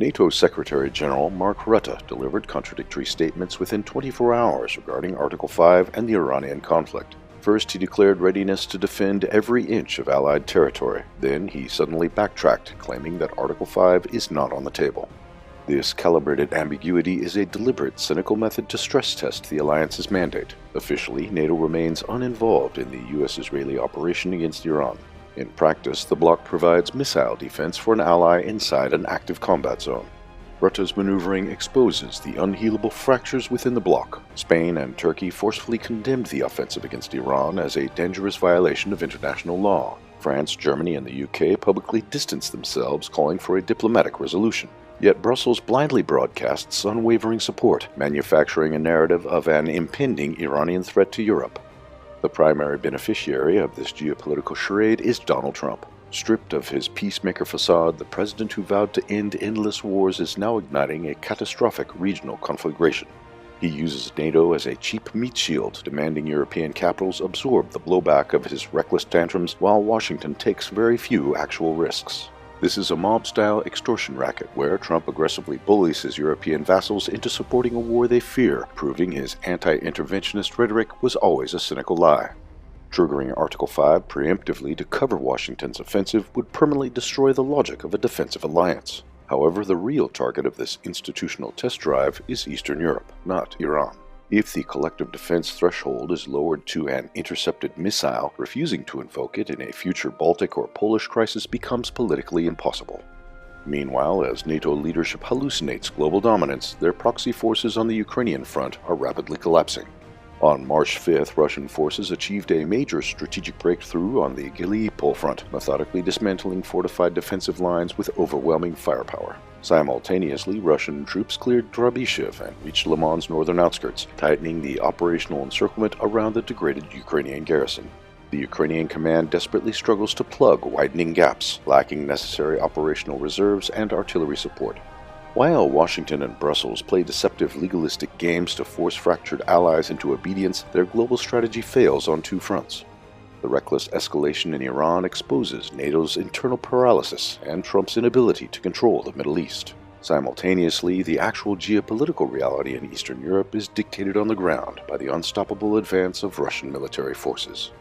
NATO Secretary General Mark Rutte delivered contradictory statements within 24 hours regarding Article 5 and the Iranian conflict. First, he declared readiness to defend every inch of Allied territory. Then, he suddenly backtracked, claiming that Article 5 is not on the table. This calibrated ambiguity is a deliberate, cynical method to stress test the alliance's mandate. Officially, NATO remains uninvolved in the U.S.-Israeli operation against Iran. In practice, the bloc provides missile defense for an ally inside an active combat zone. Rutte's maneuvering exposes the unhealable fractures within the bloc. Spain and Turkey forcefully condemned the offensive against Iran as a dangerous violation of international law. France, Germany, and the UK publicly distanced themselves, calling for a diplomatic resolution. Yet Brussels blindly broadcasts unwavering support, manufacturing a narrative of an impending Iranian threat to Europe. The primary beneficiary of this geopolitical charade is Donald Trump. Stripped of his peacemaker facade, the president who vowed to end endless wars is now igniting a catastrophic regional conflagration. He uses NATO as a cheap meat shield, demanding European capitals absorb the blowback of his reckless tantrums while Washington takes very few actual risks. This is a mob-style extortion racket where Trump aggressively bullies his European vassals into supporting a war they fear, proving his anti-interventionist rhetoric was always a cynical lie. Triggering Article 5 preemptively to cover Washington's offensive would permanently destroy the logic of a defensive alliance. However, the real target of this institutional test drive is Eastern Europe, not Iran. If the collective defense threshold is lowered to an intercepted missile, refusing to invoke it in a future Baltic or Polish crisis becomes politically impossible. Meanwhile, as NATO leadership hallucinates global dominance, their proxy forces on the Ukrainian front are rapidly collapsing. On March 5th, Russian forces achieved a major strategic breakthrough on the Gallipoli front, methodically dismantling fortified defensive lines with overwhelming firepower. Simultaneously, Russian troops cleared Drabyshev and reached Le Mans' northern outskirts, tightening the operational encirclement around the degraded Ukrainian garrison. The Ukrainian command desperately struggles to plug widening gaps, lacking necessary operational reserves and artillery support. While Washington and Brussels play deceptive legalistic games to force fractured allies into obedience, their global strategy fails on two fronts. The reckless escalation in Iran exposes NATO's internal paralysis and Trump's inability to control the Middle East. Simultaneously, the actual geopolitical reality in Eastern Europe is dictated on the ground by the unstoppable advance of Russian military forces.